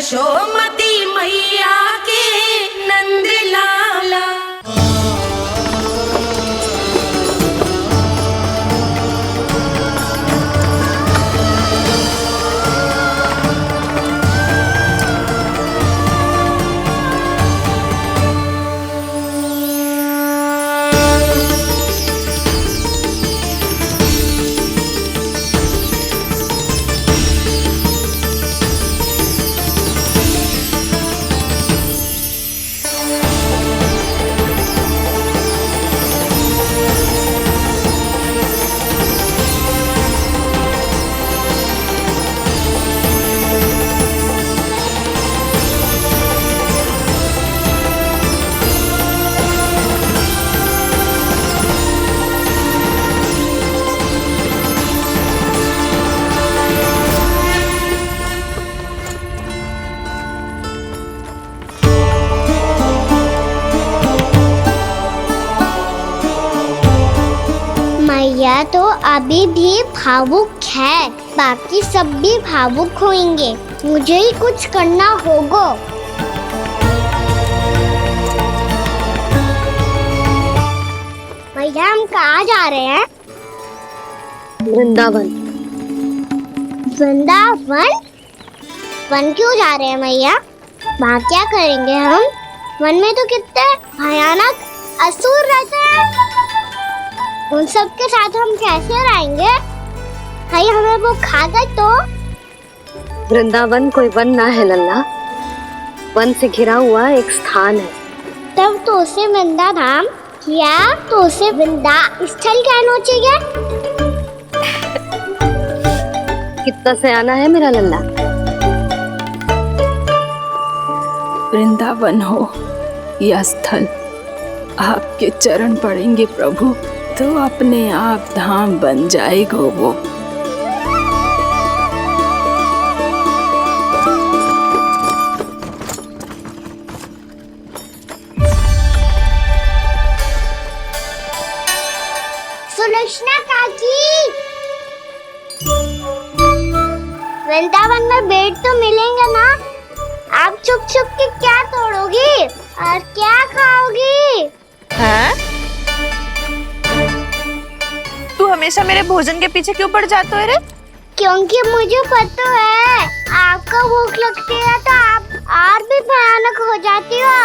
यशोमती मैया के नंद लाला। मैया तो अभी भी भावुक है, बाकी सब भी भावुक होंगे। मुझे ही कुछ करना होगा। भैया हम कहाँ जा रहे हैं? वृंदावन। वृंदावन? वन क्यों जा रहे हैं मैया? वहाँ क्या करेंगे हम? वन में तो कितने भयानक असुर रहते हैं। उन सब के साथ हम कैसे रहेंगे? भाई हमें वो खा गए तो? वृंदावन कोई वन ना है लल्ला, वन से घिरा हुआ एक स्थान है। तब तो उसे वृंदा धाम या तो उसे वृंदा स्थल कहना चाहिए। कितना सयाना है मेरा लल्ला। वृंदावन हो या स्थल, आपके चरण पड़ेंगे प्रभु तो अपने आप धाम बन जाएगा वो। सुलक्षणा काकी, वृंदावन में बेट तो मिलेंगे ना? आप छुप छुप के क्या तोड़ोगी और क्या खाओगी? हाँ? तू हमेशा मेरे भोजन के पीछे क्यों पड़ जाता है रे? क्योंकि मुझे पता है आपको भूख लगती है तो आप और भी भयानक हो जाती हो।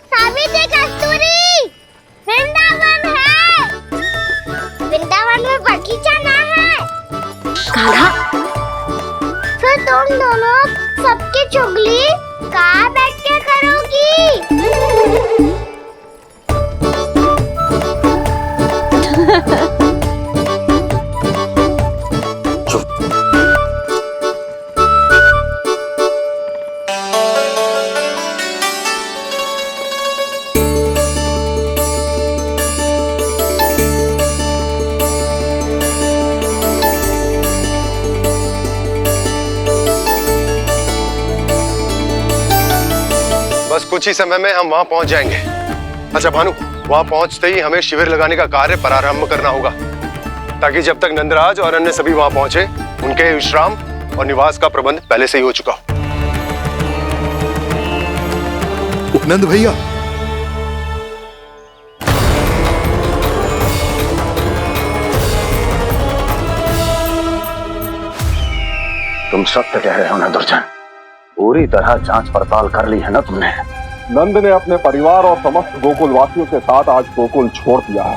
सावित्री, कस्तूरी, वृंदावन है। वृंदावन में बगीचा ना है। कान्हा, फिर तुम दोनों सबकी चुगली कहाँ बैठ के करोगी? बस कुछ ही समय में हम वहां पहुंच जाएंगे। अच्छा भानु, वहां पहुंचते ही हमें शिविर लगाने का कार्य प्रारंभ करना होगा, ताकि जब तक नंदराज और अन्य सभी वहां पहुंचे उनके विश्राम और निवास का प्रबंध पहले से ही हो चुका हो। उपनंद भैया, तुम सत्य कह रहे हो ना दुर्जन? पूरी तरह जांच पड़ताल कर ली है ना तुमने? नंद ने अपने परिवार और समस्त गोकुल वासियों के साथ आज गोकुल छोड़ दिया है।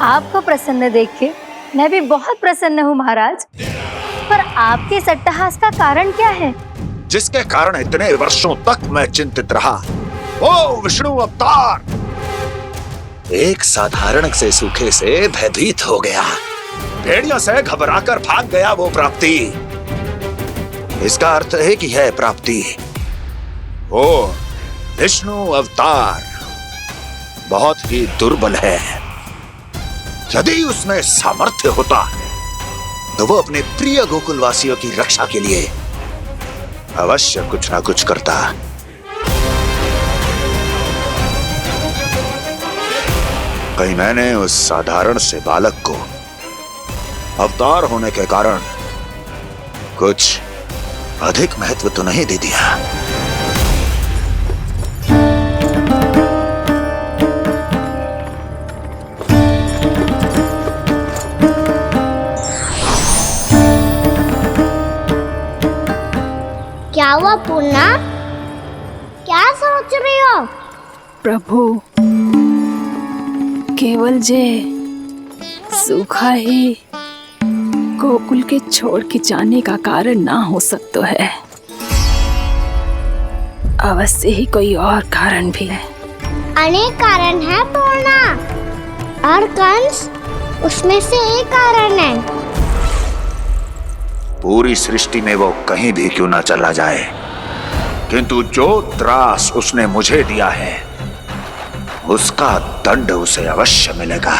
आपको प्रसन्न देख के मैं भी बहुत प्रसन्न हूँ महाराज। पर आपके इस अट्टहास का कारण क्या है? जिसके कारण इतने वर्षों तक मैं चिंतित रहा, ओ विष्णु अवतार एक साधारण से सूखे से भयभीत हो गया, भेड़ियों से घबराकर भाग गया वो प्राप्ति। इसका अर्थ है कि है प्राप्ति वो विष्णु अवतार बहुत ही दुर्बल है। यदि उसमें सामर्थ्य होता तो वो अपने प्रिय गोकुलवासियों की रक्षा के लिए अवश्य कुछ ना कुछ करता। कहीं मैंने उस साधारण से बालक को अवतार होने के कारण कुछ अधिक महत्व तो नहीं दे दिया। क्या हुआ पूर्णा? क्या सोच रही हो? प्रभु, केवल जे सूखा ही गोकुल के छोड़ के जाने का कारण ना हो सकता है, अवश्य ही कोई और कारण भी है। अनेक कारण है पूर्णा, और कंस उसमें से एक कारण है। पूरी सृष्टि में वो कहीं भी क्यों ना चला जाए, किंतु जो त्रास उसने मुझे दिया है उसका दंड उसे अवश्य मिलेगा।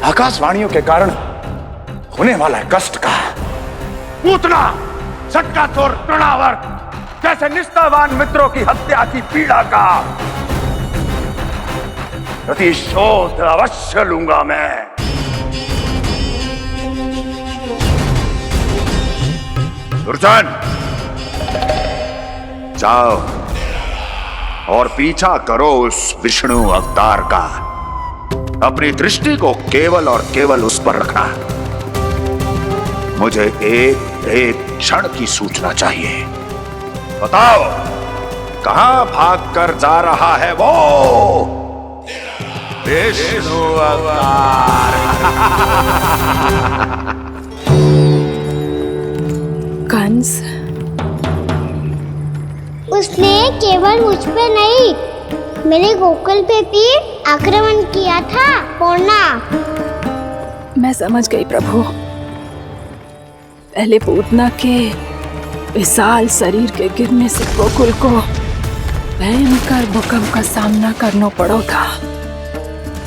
आकाशवाणियों के कारण होने वाला कष्ट का पूतना, सटकासुर, तृणावर्त जैसे निष्ठावान मित्रों की हत्या की पीड़ा का प्रतिशोध अवश्य लूंगा मैं। दुर्जन, जाओ और पीछा करो उस विष्णु अवतार का। अपनी दृष्टि को केवल और केवल उस पर रखना। मुझे एक एक क्षण की सूचना चाहिए। बताओ, कहां भागकर जा रहा है वो विष्णु अवतार? कंस, उसने केवल मुझ पे नहीं, मेरे गोकुल पे भी आक्रमण किया था पूर्णा। मैं समझ गई प्रभु। पहले पूतना के विशाल शरीर के गिरने से गोकुल को भयंकर भूकंप का सामना करना पड़ा था,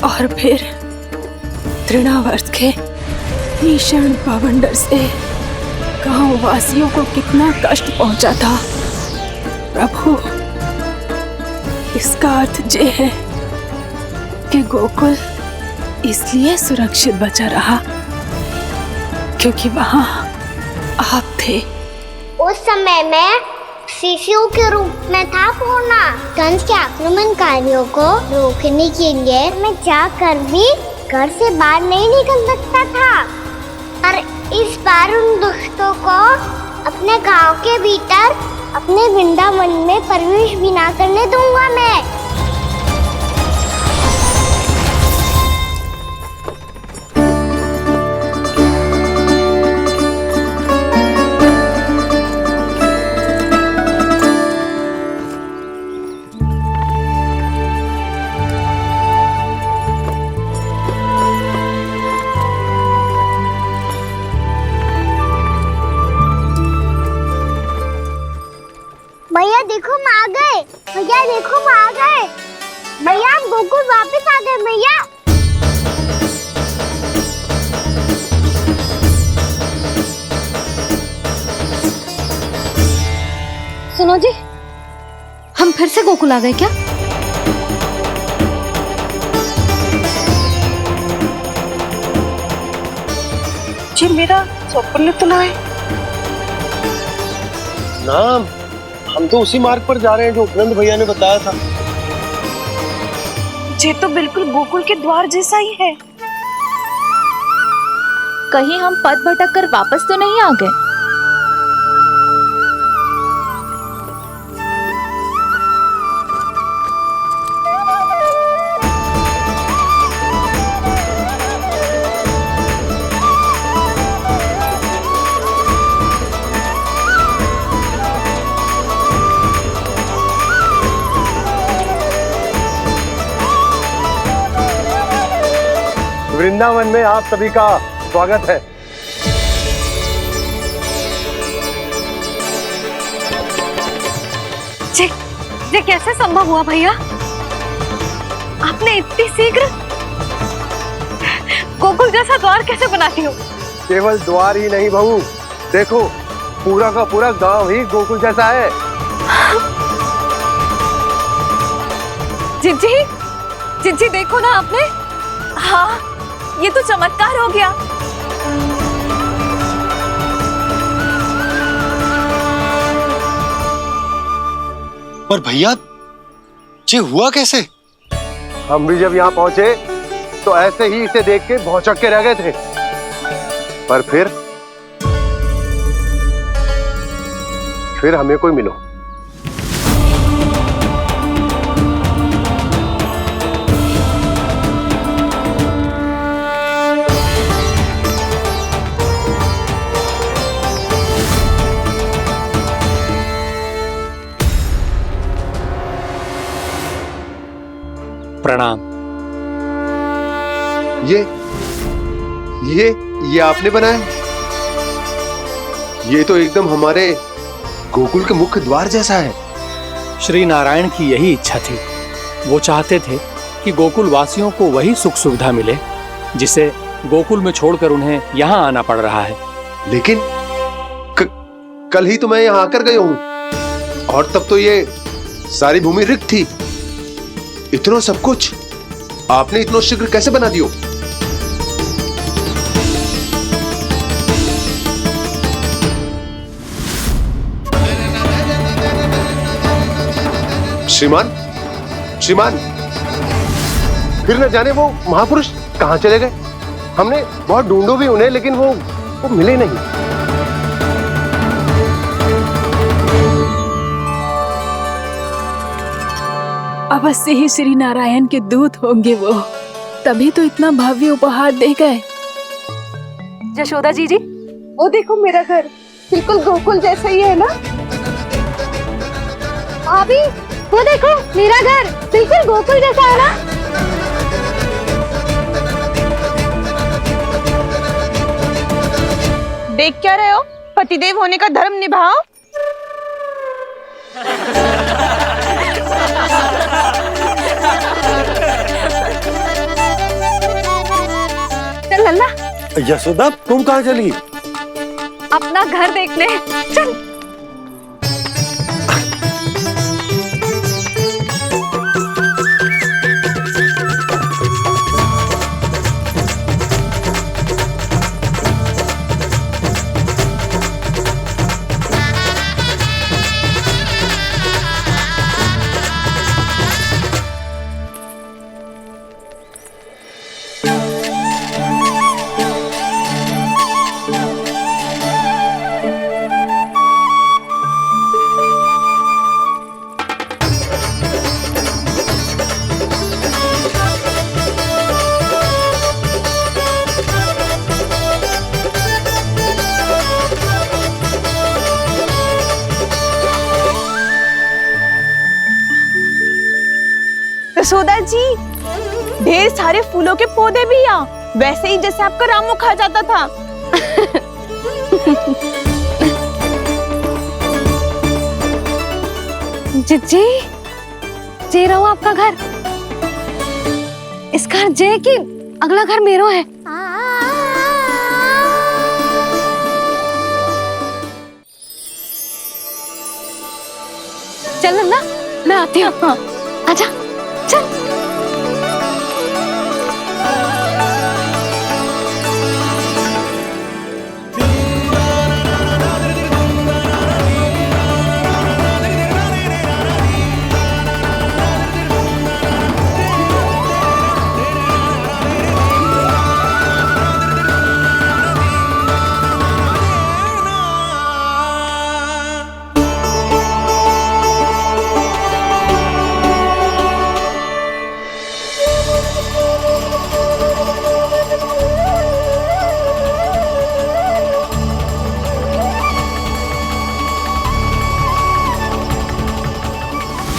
और फिर तृणावर्त के भीषण पावंडर से गांव वासियों को कितना कष्ट पहुंचा था। प्रभु, इसका अर्थ ये है कि गोकुल इसलिए सुरक्षित बचा रहा क्योंकि वहां आप थे। उस समय मैं शिशु के रूप में था पूर्णा। कंस के आक्रमणकारियों को रोकने के लिए मैं जाकर भी घर से बाहर नहीं निकल सकता था, और इस बार उन दुष्टों को अपने गांव के भीतर, अपने वृंदावन में प्रवेश भी ना करने दूंगा मैं। भैया देखो हम आ गए, भैया देखो हम आ गए, भैया हम गोकुल वापस आ गए भैया। सुनो जी, हम फिर से गोकुल आ गए क्या? जी मेरा स्वप्न तो ना है। ना, हम तो उसी मार्ग पर जा रहे हैं जो उपनंद भैया ने बताया था। ये तो बिल्कुल गोकुल के द्वार जैसा ही है। कहीं हम पथ भटक कर वापस तो नहीं आ गए? वृंदावन में आप सभी का स्वागत है। ये कैसे संभव हुआ भैया? आपने इतनी शीघ्र गोकुल जैसा द्वार कैसे बना दिया? केवल द्वार ही नहीं बहू, देखो पूरा का पूरा गांव ही गोकुल जैसा है। जिज्जी, जिज्जी देखो ना आपने। हाँ, ये तो चमत्कार हो गया। पर भैया, ये हुआ कैसे? हम भी जब यहाँ पहुंचे तो ऐसे ही इसे देख के भौचक के रह गए थे, पर फिर हमें कोई मिलो। प्रणाम। ये आपने बनाया? ये तो एकदम हमारे गोकुल के मुख्य द्वार जैसा है। श्री नारायण की यही इच्छा थी। वो चाहते थे कि गोकुल वासियों को वही सुख सुविधा मिले जिसे गोकुल में छोड़कर उन्हें यहाँ आना पड़ रहा है। लेकिन कल ही तो मैं यहाँ आकर गया हूँ और तब तो ये सारी भूमि रिक्त थी। इतना सब कुछ आपने इतना शीघ्र कैसे बना दियो? श्रीमान, श्रीमान, फिर न जाने वो महापुरुष कहां चले गए। हमने बहुत ढूंढो भी उन्हें, लेकिन वो मिले नहीं। अवश्य ही श्री नारायण के दूत होंगे वो, तभी तो इतना भव्य उपहार दे गए। यशोदा जी, वो देखो मेरा घर बिल्कुल गोकुल जैसा ही है ना। भाभी, वो देखो मेरा घर बिल्कुल गोकुल जैसा है ना। देख क्या रहे हो? पतिदेव होने का धर्म निभाओ। चल लल्ला। यशोदा, तुम कहाँ चली? अपना घर देखने। चल। यशोदा जी, ढेर सारे फूलों के पौधे भी यहाँ, वैसे ही जैसे आपका रामू खा जाता था। जिज्जी, जे रहो आपका घर। इस घर जे की अगला घर मेरो है। चल ना, मैं आती हूँ। हाँ, आजा, चल।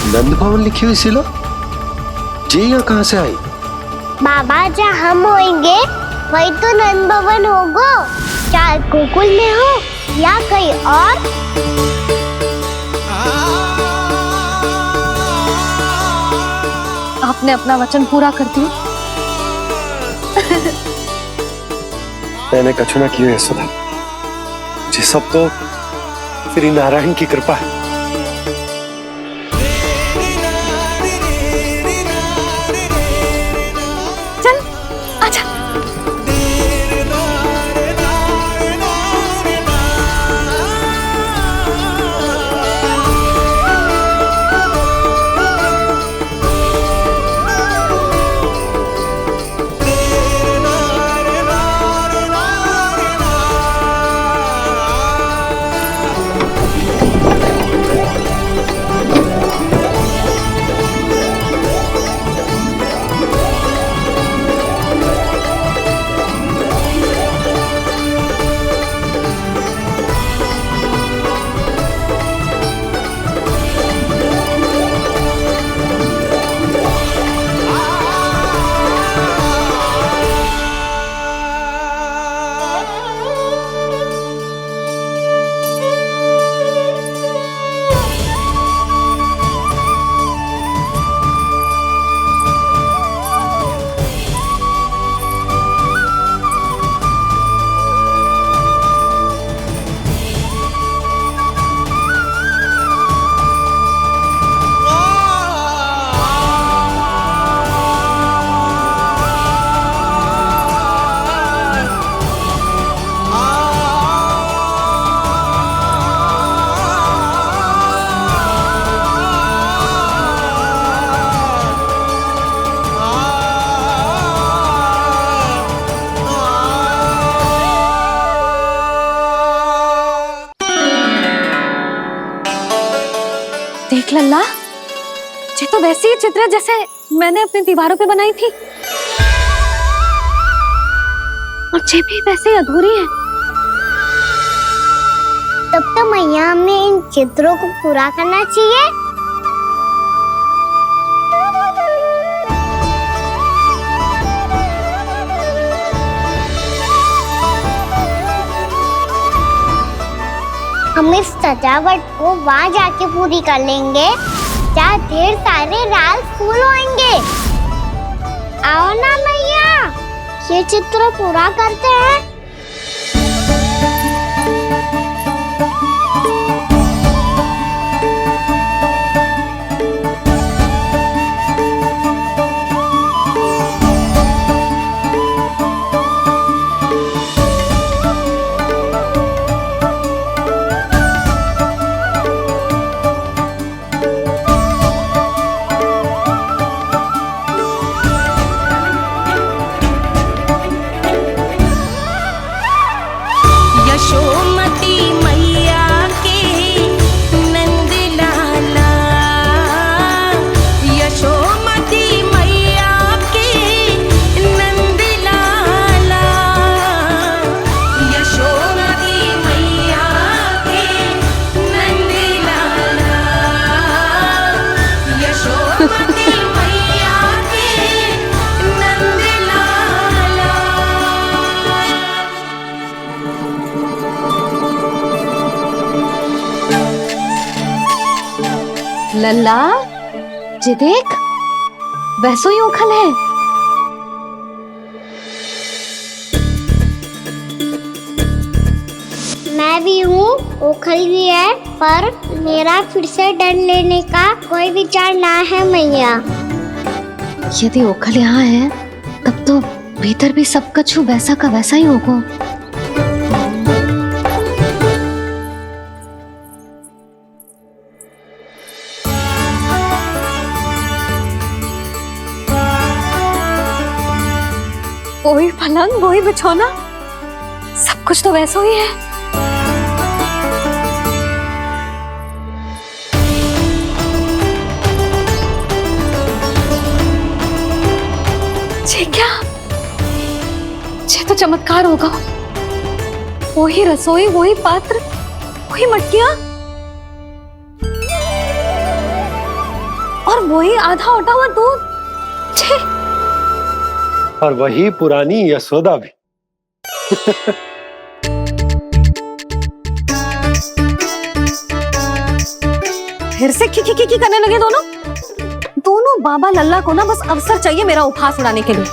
नंद भवन लिखी हुई सिलो, जी यहाँ कहाँ से आई? बाबा, जहाँ हम होंगे वही तो नंद भवन होगा, चाहे गोकुल में हो या कहीं और। आपने अपना वचन पूरा कर दिया। मैंने कछु ना कियो यशोदा, ये सब तो श्री नारायण की कृपा है। चल आजा। देख लल्ला, ये तो वैसी ही चित्र है जैसे मैंने अपनी दीवारों पे बनाई थी, और ये भी वैसे ही अधूरी है। तब तो मैया हमें इन चित्रों को पूरा करना चाहिए। हम इस सजावट को वहाँ जाके पूरी कर लेंगे जहाँ ढेर सारे लाल फूल होंगे। आओ ना मैया, ये चित्र पूरा करते हैं। यशोमती मैया के नंद लाला, यशोमती मैया के नंद लाला, यशोमती मैया के नंद लाला, यशोमती मैया के नंद लाला। लल्ला, ये देख, वैसो ही उखल है। मैं भी हूँ, ओखल भी है, पर मेरा फिर से डर लेने का कोई विचार ना है मैया। यदि ओखल यहाँ है, तब तो भीतर भी सब कछु वैसा का वैसा ही होगा। वही पलंग, वही बिछौना, सब कुछ तो वैसा ही है। ये क्या? ये तो चमत्कार होगा। वही रसोई, वही पात्र, वही मटकियां, और वही आधा उटा हुआ दूध। छे! और वही पुरानी यशोदा भी। फिर से खी करने लगे दोनों बाबा लल्ला को ना बस अवसर चाहिए मेरा उपहास उड़ाने के लिए।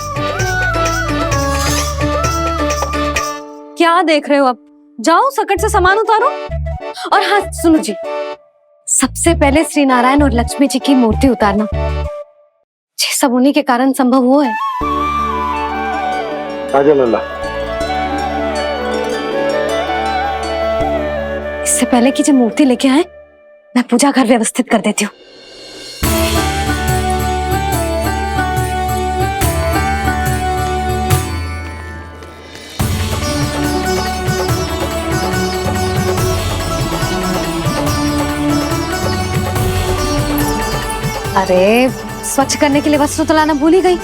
क्या देख रहे हो? अब जाओ सकट से सामान उतारो। और हाँ सुनो जी, सबसे पहले श्री नारायण और लक्ष्मी जी की मूर्ति उतारना। ये सब उन्हीं के कारण संभव हुआ है। आजा लल्ला। इससे पहले कि जो मूर्ति लेके आए, मैं पूजा घर व्यवस्थित कर देती हूँ। अरे स्वच्छ करने के लिए वस्त्र तो लाना भूल ही गई।